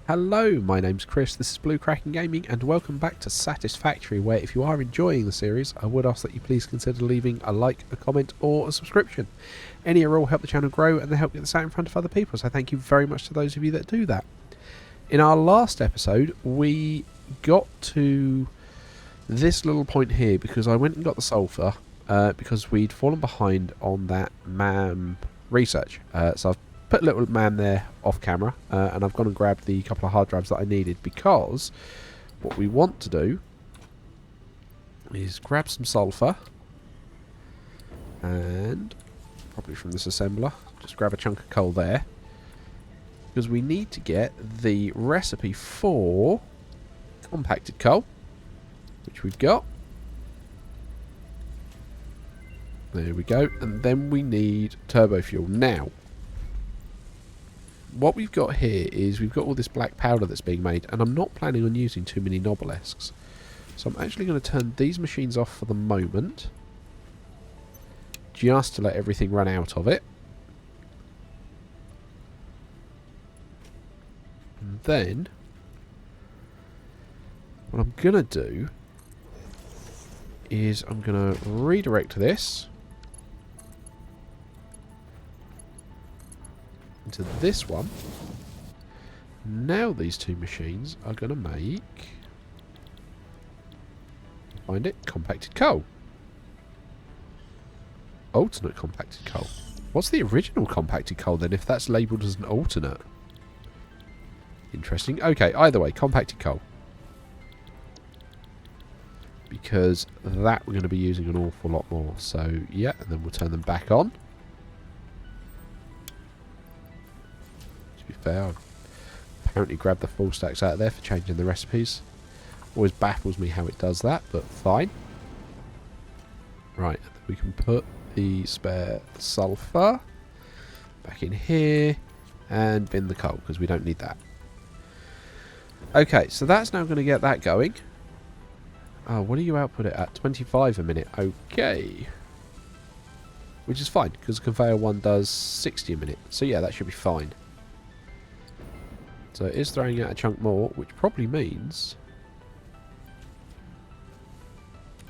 Hello, my name's Chris, this is Blue Kraken Gaming, and welcome back to Satisfactory, where if you are enjoying the series, I would ask that you please consider leaving a like, a comment, or a subscription. Any or all help the channel grow, and they help get this out in front of other people, so thank you very much to those of you that do that. In our last episode, we got to this little point here, because I went and got the sulphur, because we'd fallen behind on that MAM research. So I've put a little man there off camera, and I've gone and grabbed the couple of hard drives that I needed, because what we want to do is grab some sulphur, and probably from this assembler just grab a chunk of coal there, because we need to get the recipe for compacted coal, which we've got. There we go. And then we need turbo fuel. Now, what we've got here is we've got all this black powder that's being made, and I'm not planning on using too many Nobilesques. So I'm actually going to turn these machines off for the moment, just to let everything run out of it. And then, what I'm going to do is I'm going to redirect this into this one. Now these two machines are going to make, find it, compacted coal. Alternate compacted coal. What's the original compacted coal then, if that's labelled as an alternate? Interesting. Okay, either way, compacted coal. Because that we're going to be using an awful lot more. So, yeah, and then we'll turn them back on. To be fair, I've apparently grabbed the full stacks out of there for changing the recipes. Always baffles me how it does that, but fine. Right, we can put the spare sulphur back in here and bin the coal, because we don't need that. Okay, so that's now going to get that going. Oh, what do you output it at? 25 a minute. Okay. Which is fine, because conveyor one does 60 a minute. So yeah, that should be fine. So it is throwing out a chunk more, which probably means...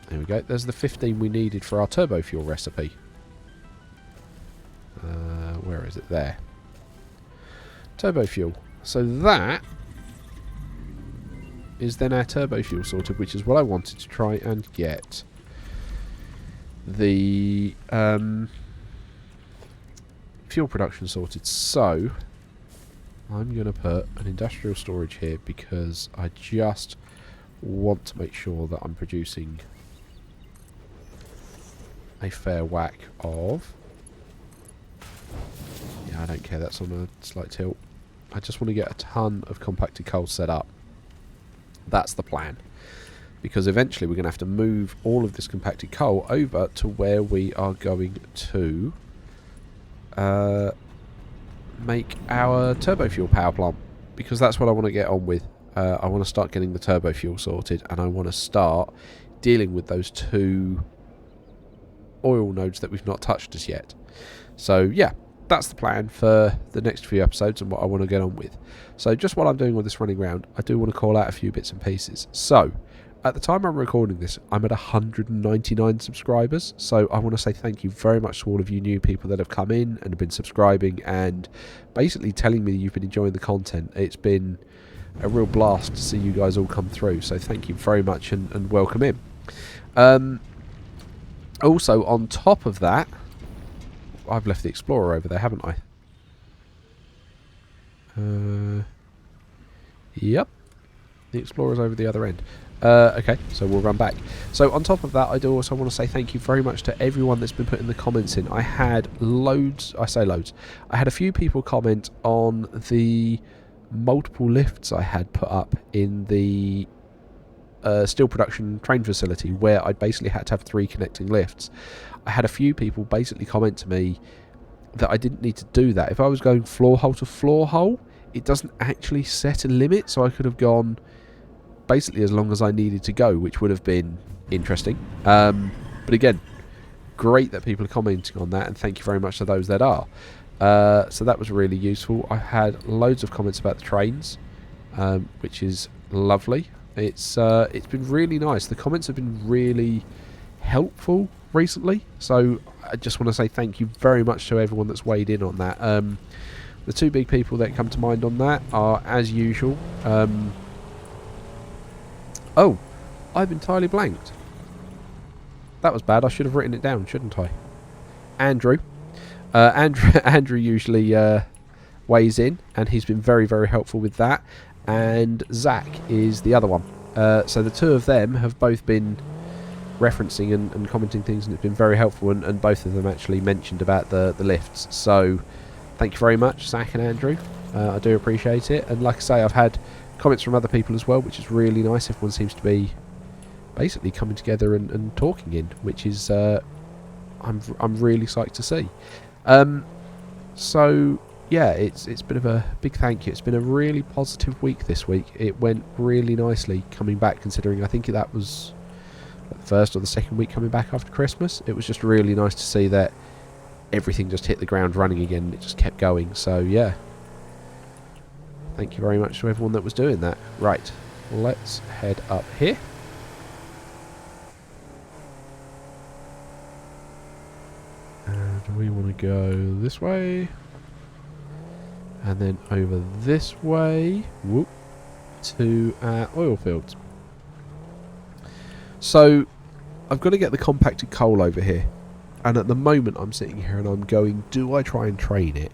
There we go. There's the 15 we needed for our turbo fuel recipe. Where is it? There. Turbo fuel. So that is then our turbo fuel sorted, which is what I wanted to try and get the fuel production sorted. So I'm going to put an industrial storage here, because I just want to make sure that I'm producing a fair whack of... Yeah, I don't care, that's on a slight tilt. I just want to get a ton of compacted coal set up. That's the plan, because eventually we're going to have to move all of this compacted coal over to where we are going to make our turbo fuel power plant, because that's what I want to get on with. I want to start getting the turbo fuel sorted, and I want to start dealing with those two oil nodes that we've not touched as yet. So yeah, that's the plan for the next few episodes and what I want to get on with. So just while I'm doing all this running around, I do want to call out a few bits and pieces. So at the time I'm recording this, I'm at 199 subscribers. So I want to say thank you very much to all of you new people that have come in and have been subscribing and basically telling me that you've been enjoying the content. It's been a real blast to see you guys all come through. So thank you very much, and welcome in. Also, on top of that, I've left the Explorer over there, haven't I? Yep. The Explorer's over the other end. Okay, so we'll run back. So on top of that, I do also want to say thank you very much to everyone that's been putting the comments in. I had loads, I say loads, I had a few people comment on the multiple lifts I had put up in the steel production train facility, where I basically had to have 3 connecting lifts. I had a few people basically comment to me that I didn't need to do that. If I was going floor hole to floor hole, it doesn't actually set a limit, so I could have gone basically as long as I needed to go, which would have been interesting. But again, great that people are commenting on that, and thank you very much to those that are. So that was really useful. I had loads of comments about the trains. which is lovely. It's been really nice. The comments have been really helpful recently, so I just want to say thank you very much to everyone that's weighed in on that. The two big people that come to mind on that are, as usual, oh, I've entirely blanked. That was bad. I should have written it down, shouldn't I? Andrew. Andrew usually weighs in, and he's been very, very helpful with that. And Zach is the other one. So the two of them have both been referencing and commenting things, and it's been very helpful, and both of them actually mentioned about the lifts. So thank you very much, Zach and Andrew. I do appreciate it. And like I say, I've had comments from other people as well, which is really nice. Everyone seems to be basically coming together and talking in, which is I'm really psyched to see. So yeah, it's a bit of a big thank you. It's been a really positive week this week. It went really nicely coming back, considering I think that was the first or the second week coming back after Christmas. It was just really nice to see that everything just hit the ground running again, and it just kept going. So yeah, thank you very much to everyone that was doing that. Right, let's head up here. And we want to go this way, and then over this way, whoop, to our oil fields. So I've got to get the compacted coal over here, and at the moment I'm sitting here and I'm going, do I try and train it,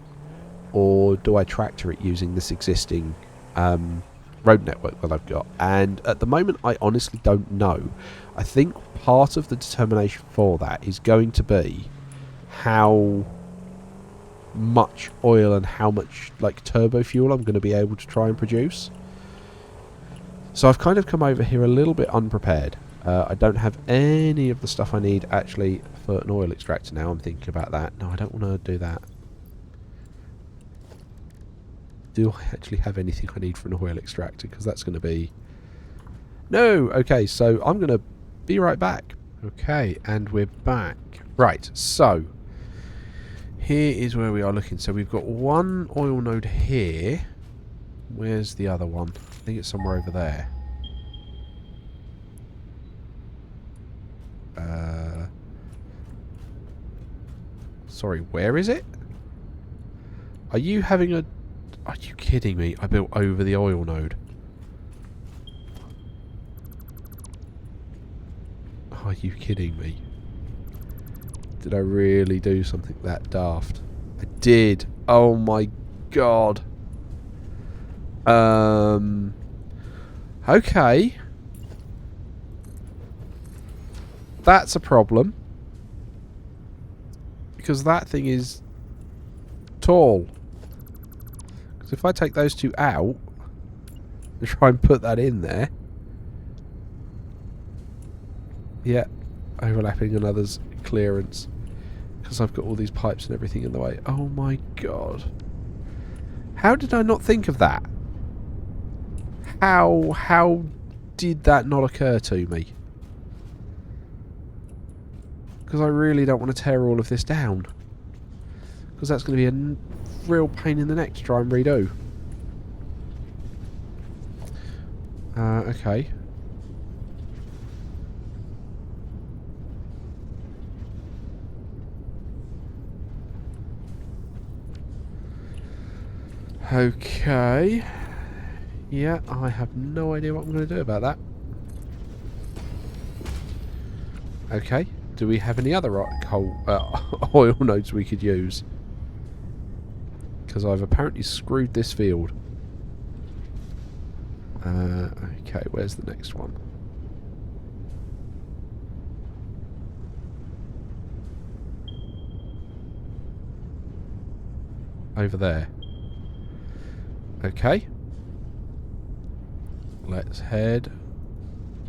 or do I tractor it using this existing road network that I've got? And at the moment I honestly don't know. I think part of the determination for that is going to be how much oil and how much like turbo fuel I'm going to be able to try and produce. So I've kind of come over here a little bit unprepared. I don't have any of the stuff I need actually for an oil extractor now. I'm thinking about that. No, I don't want to do that. Do I actually have anything I need for an oil extractor? Because that's going to be... No! Okay, so I'm going to be right back. Okay, and we're back. Right, so here is where we are looking. So we've got one oil node here. Where's the other one? I think it's somewhere over there. Sorry, where is it? Are you having a... Are you kidding me? I built over the oil node. Are you kidding me? Did I really do something that daft? I did. Oh my god. Okay. That's a problem. Because that thing is tall. Because if I take those two out and try and put that in there. Yeah. Overlapping another's clearance. Because I've got all these pipes and everything in the way. Oh my god. How did I not think of that? How did that not occur to me? Because I really don't want to tear all of this down. Because that's going to be a real pain in the neck to try and redo. Okay. Okay. Yeah, I have no idea what I'm going to do about that. Okay. Do we have any other coal, oil nodes we could use? Because I've apparently screwed this field. Okay, where's the next one? Over there. Okay. Let's head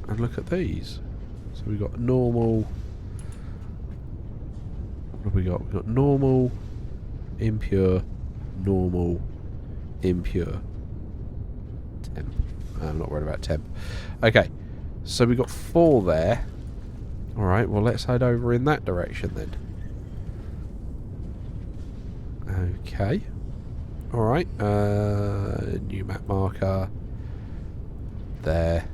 and look at these. So we've got normal... What have we got? We've got normal, impure, normal, impure, temp. I'm not worried about temp. Okay, so we've got 4 there. Alright, well let's head over in that direction then. Okay. Alright, new map marker. there.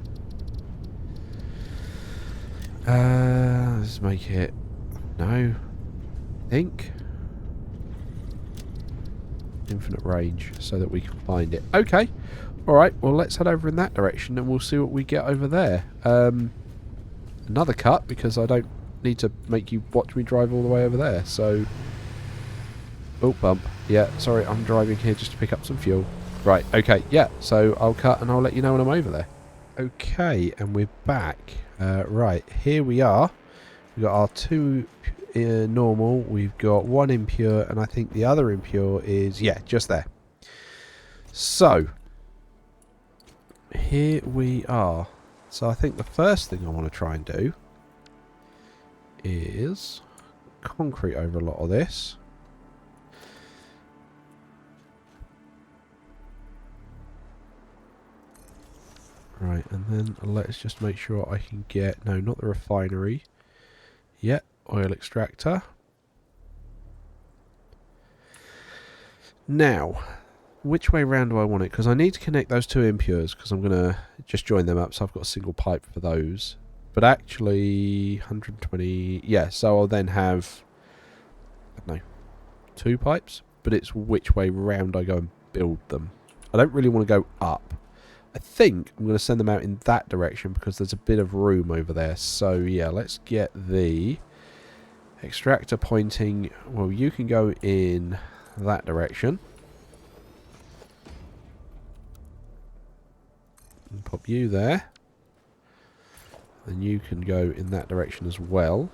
Let's make it... No. Ink. Infinite range so that we can find it. Okay. Alright, well let's head over in that direction and we'll see what we get over there. Another cut because I don't need to make you watch me drive all the way over there, so... Oh, bump. Yeah, sorry, I'm driving here just to pick up some fuel. Right, okay, yeah, so I'll cut and I'll let you know when I'm over there. Okay, and we're back. Right, here we are. We've got our two normal, we've got one impure, and I think the other impure is, yeah, just there. So, here we are. So I think the first thing I want to try and do is concrete over a lot of this. Right, and then let's just make sure I can get... No, not the refinery. Yeah, oil extractor. Now, which way round do I want it? Because I need to connect those two impures, because I'm going to just join them up, so I've got a single pipe for those. But actually, 120... Yeah, so I'll then have... I don't know, 2 pipes? But it's which way round I go and build them. I don't really want to go up. I think I'm going to send them out in that direction because there's a bit of room over there. So, yeah, let's get the extractor pointing. Well, you can go in that direction. And pop you there. And you can go in that direction as well.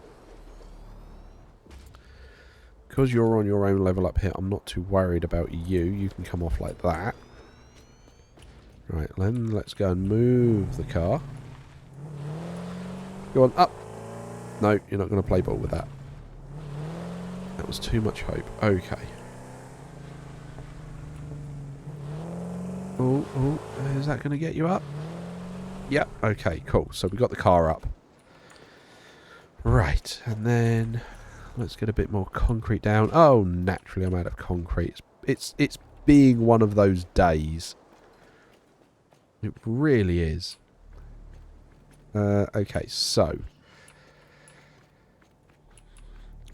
Because you're on your own level up here, I'm not too worried about you. You can come off like that. Right, then let's go and move the car. Go on, up! No, you're not going to play ball with that. That was too much hope. Okay. Oh, is that going to get you up? Yep, okay, cool. So we got the car up. Right, and then let's get a bit more concrete down. Oh, naturally I'm out of concrete. It's being one of those days. It really is. Okay, so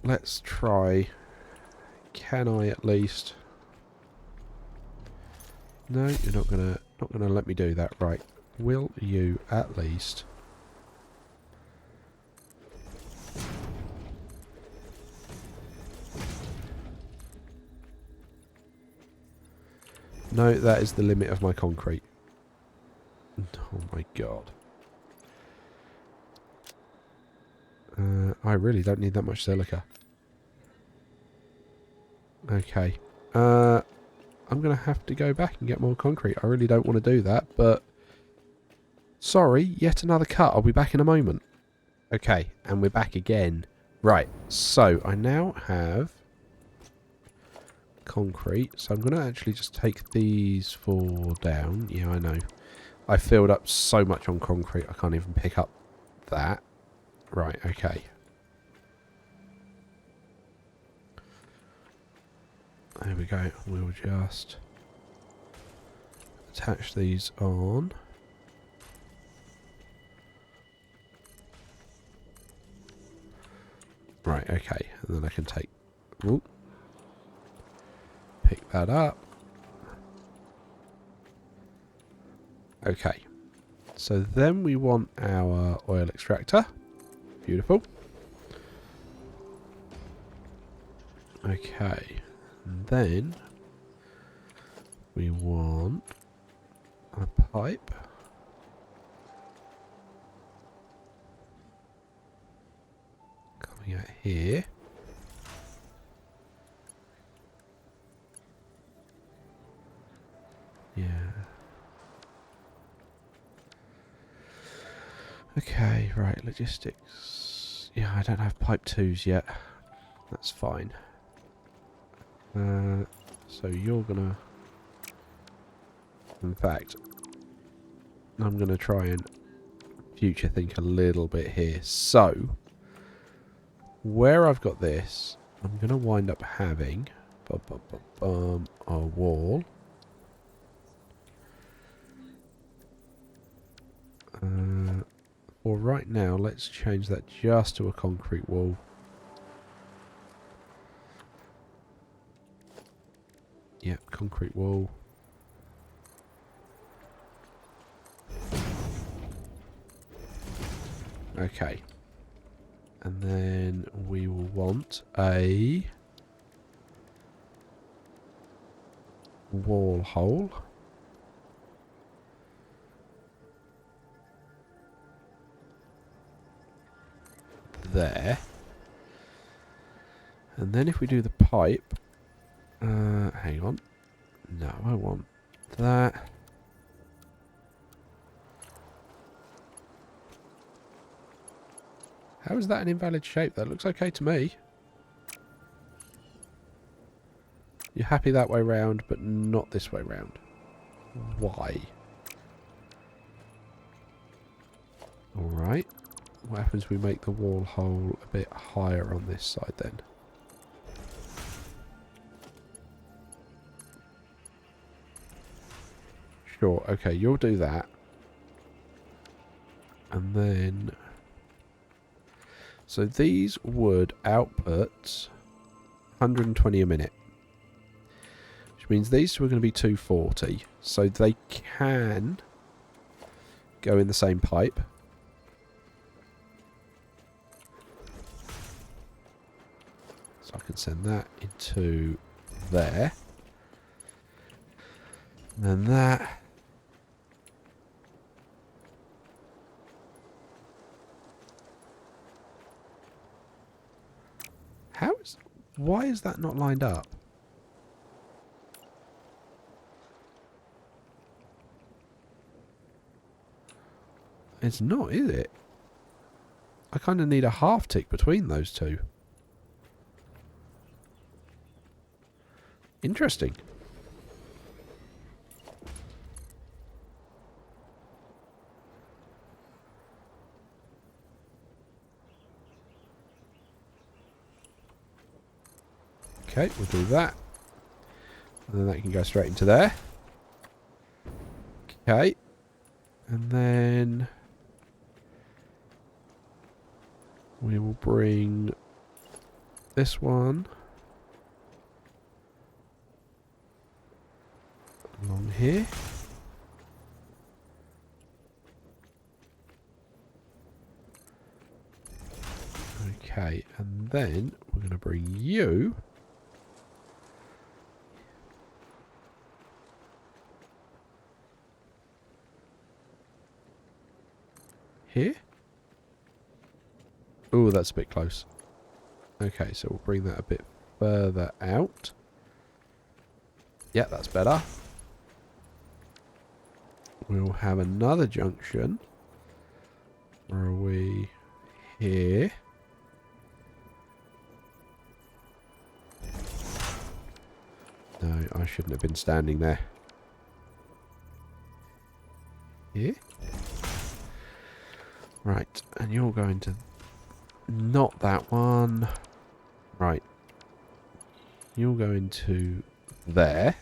let's try. Can I at least? No, you're not gonna let me do that, right? Will you at least? No, that is the limit of my concrete. Oh my god. I really don't need that much silica. Okay. I'm going to have to go back and get more concrete. I really don't want to do that, but... Sorry, yet another cut. I'll be back in a moment. Okay, and we're back again. Right, so I now have concrete. So I'm going to actually just take these 4 down. Yeah, I know. I filled up so much on concrete, I can't even pick up that. Right, okay. There we go. We'll just attach these on. Right, okay. And then I can take... Whoop, pick that up. Okay, so then we want our oil extractor. Beautiful. Okay, and then we want a pipe. Coming out here. Yeah. Okay, right, logistics. Yeah, I don't have pipe 2s yet. That's fine. So you're gonna... In fact, I'm gonna try and future think a little bit here. So, where I've got this, I'm gonna wind up having a wall. For right now, let's change that just to a concrete wall. Yep, concrete wall. Okay. And then we will want a wall hole. There. And then if we do the pipe... hang on. No, I want that. How is that an invalid shape? That looks okay to me. You're happy that way round, but not this way round. Why? Alright. What happens if we make the wall hole a bit higher on this side then? Sure, okay, you'll do that. And then... So these would output 120 a minute. Which means these two are going to be 240. So they can go in the same pipe. So I can send that into there. And then that. Why is that not lined up? It's not, is it? I kind of need a half tick between those two. Interesting. Okay, we'll do that. And then that can go straight into there. Okay. And then we will bring this one along here. Okay, and then we're going to bring you here. Oh, that's a bit close. Okay, so we'll bring that a bit further out. Yeah, that's better. We'll have another junction. Where are we? Here. No, I shouldn't have been standing there. Here. Right, and you're going to... Not that one. Right. You're going to there.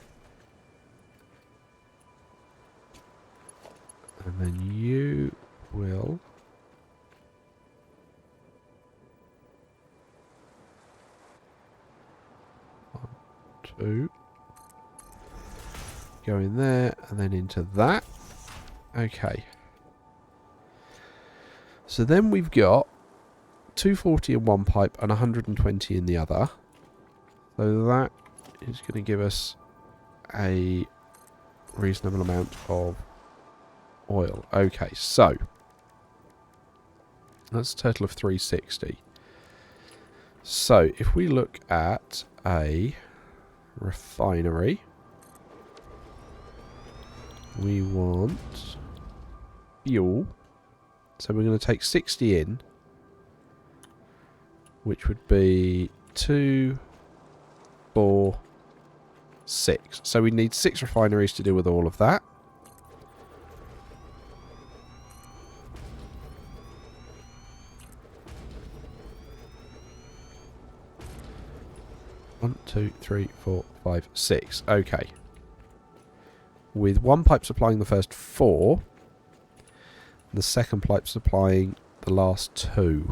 And then you will... One, two. Go in there, and then into that. Okay. So then we've got 240 in one pipe and 120 in the other. So that is going to give us a reasonable amount of oil. Okay, so that's a total of 360. So if we look at a refinery, we want fuel. So we're going to take 60 in, which would be 2, 4, 6. So we need 6 refineries to deal with all of that. One, 2, 3, 4, 5, 6. Okay. With one pipe supplying the first 4... The second pipe supplying the last two.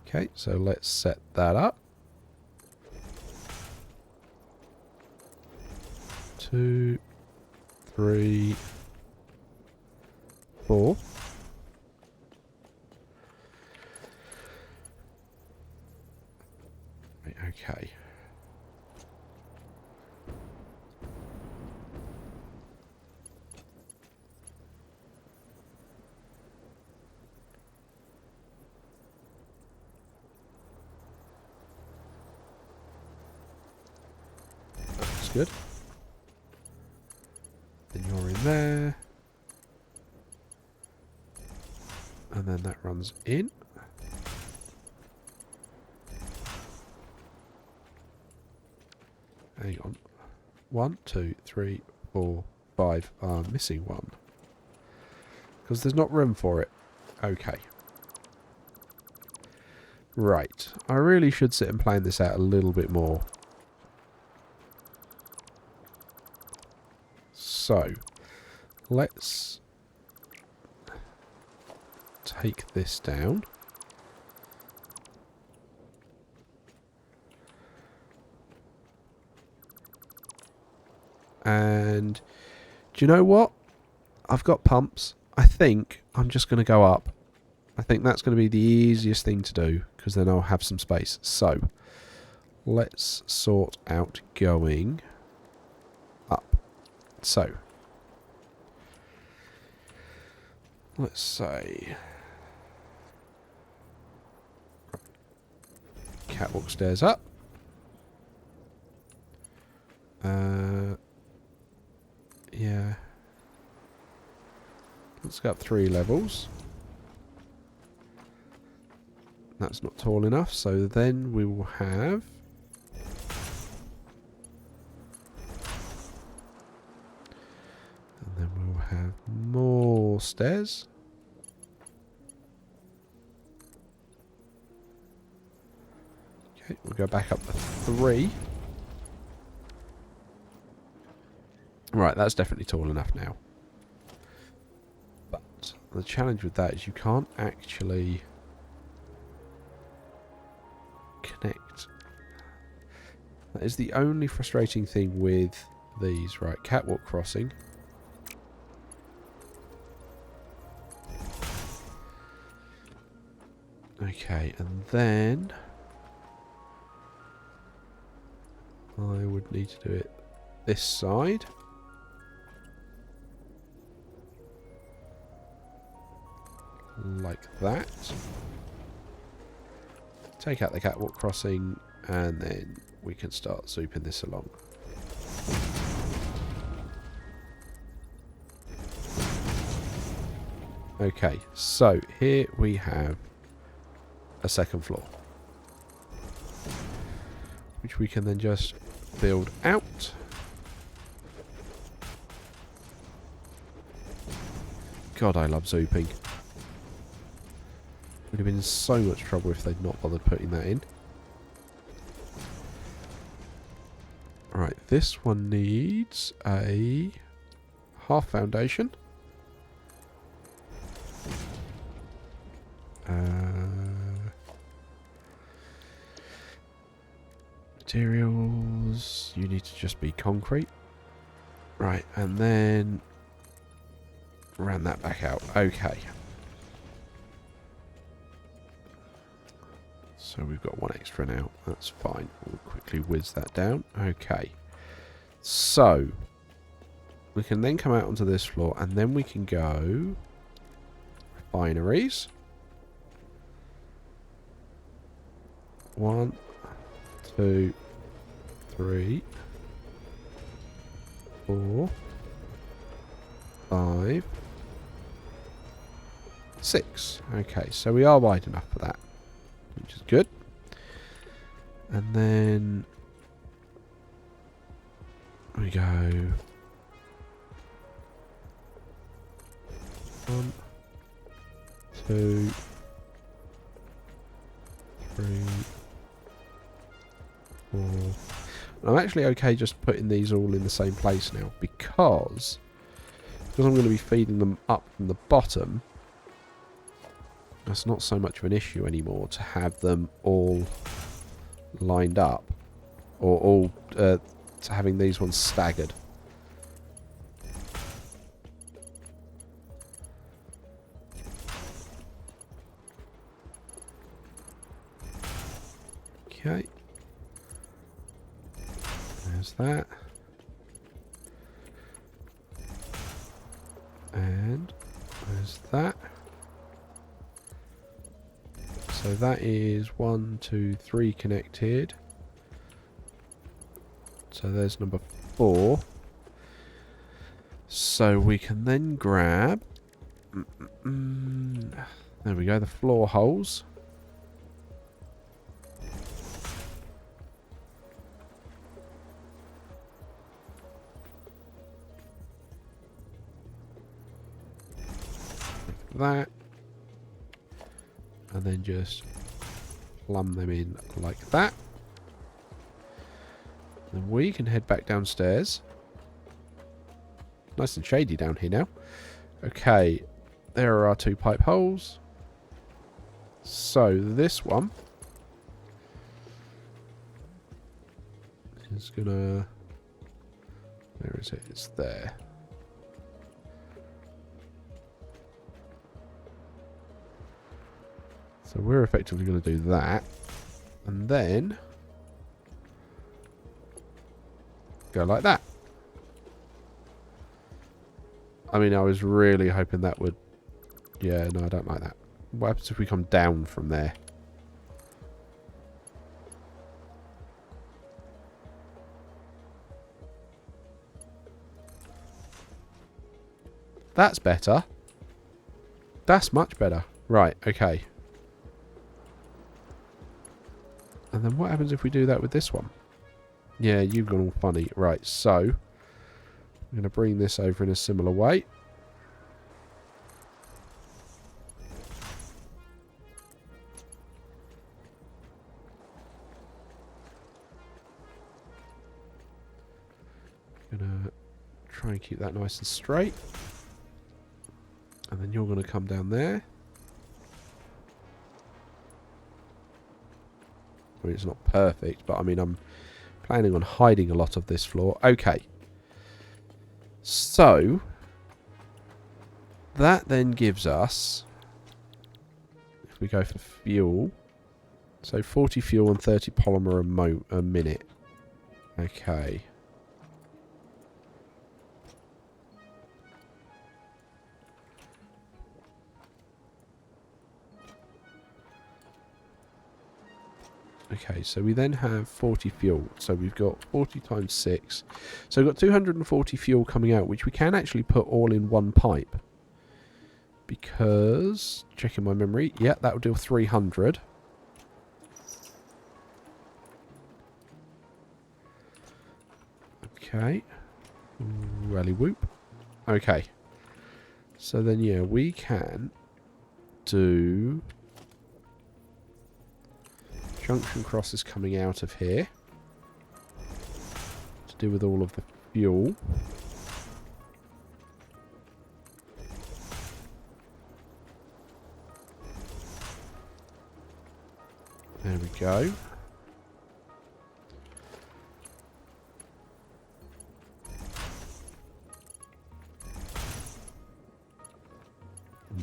Okay, so let's set that up. 2, 3, 4. Right, okay. That's good. Then you're in there. And then that runs in. Hang on. 1, 2, 3, 4, 5. I'm missing one. Because there's not room for it. Okay. Right. I really should sit and plan this out a little bit more. So, let's take this down. And do you know what? I've got pumps. I think I'm just going to go up. I think that's going to be the easiest thing to do, because then I'll have some space. So, let's sort out going up. So, let's say catwalk stairs up. Yeah. Let's go up 3 levels. That's not tall enough, so then we will have... And then we'll have more stairs. Okay, we'll go back up to 3. Right, that's definitely tall enough now. But the challenge with that is you can't actually connect. That is the only frustrating thing with these. Right, catwalk crossing. Okay, and then I would need to do it this side. Like that. Take out the catwalk crossing, and then we can start zooping this along. Okay, so here we have a second floor, which we can then just build out. God, I love zooping. Would have been in so much trouble if they'd not bothered putting that in. Right, this one needs a half foundation. Materials, you need to just be concrete. Right, and then round that back out. Okay. So we've got 1 extra now. That's fine. We'll quickly whiz that down. Okay. So we can then come out onto this floor, and then we can go refineries. 1, 2, 3, 4, 5, 6. Okay, so we are wide enough for that, which is good. And then we go 1, 2, 3, 4. I'm actually okay just putting these all in the same place now, because because I'm going to be feeding them up from the bottom, that's not so much of an issue anymore to have them all lined up, or all to having these ones staggered. Okay, there's that, and there's that. So that is 1, 2, 3 connected. So there's number 4. So we can then grab... there we go, the floor holes. That. And then just plumb them in like that. Then we can head back downstairs. Nice and shady down here now. Okay, there are our 2 pipe holes. So this one is gonna... Where is it? It's there. So we're effectively going to do that. And then go like that. I mean, I was really hoping that would... Yeah, no, I don't like that. What happens if we come down from there? That's better. That's much better. Right, okay. And then what happens if we do that with this one? Yeah, you've gone all funny. Right, so I'm going to bring this over in a similar way. Going to try and keep that nice and straight. And then you're going to come down there. I mean, it's not perfect, but I mean, I'm planning on hiding a lot of this floor. Okay. So, that then gives us, if we go for fuel, so 40 fuel and 30 polymer a minute. Okay. Okay, so we then have 40 fuel. So we've got 40 times 6. So we've got 240 fuel coming out, which we can actually put all in one pipe. Because, checking my memory, yeah, that will do 300. Okay. Rally whoop. Okay. So then, yeah, we can do... junction crosses coming out of here to do with all of the fuel. There we go.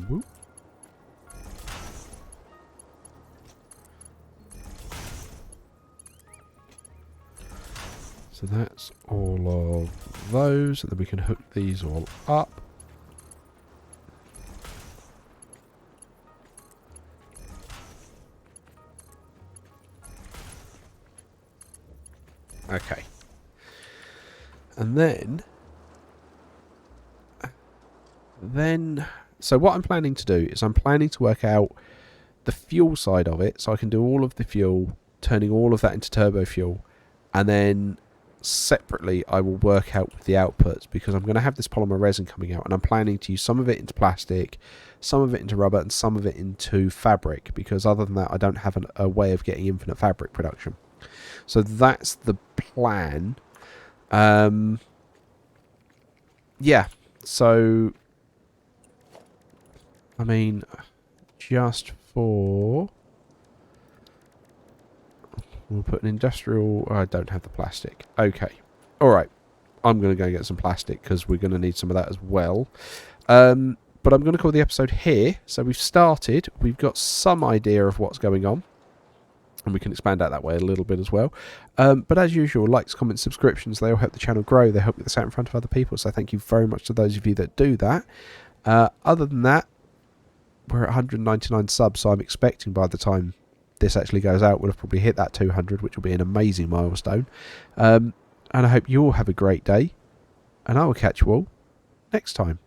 Whoop. So that's all of those, and then we can hook these all up. Okay. And then, so what I'm planning to do is I'm planning to work out the fuel side of it, so I can do all of the fuel, turning all of that into turbo fuel, and then separately I will work out the outputs, because I'm going to have this polymer resin coming out, and I'm planning to use some of it into plastic, some of it into rubber, and some of it into fabric, because other than that I don't have a way of getting infinite fabric production. So that's the plan. Yeah, So, I mean, just for... We'll put an industrial... I don't have the plastic. Okay. Alright. I'm going to go get some plastic because we're going to need some of that as well. But I'm going to call the episode here. So we've started. We've got some idea of what's going on. And we can expand out that way a little bit as well. But as usual, likes, comments, subscriptions, they all help the channel grow. They help get this out in front of other people. So thank you very much to those of you that do that. Other than that, we're at 199 subs. So I'm expecting by the time this actually goes out, we'll have probably hit that 200, which will be an amazing milestone. And I hope you all have a great day. And I will catch you all next time.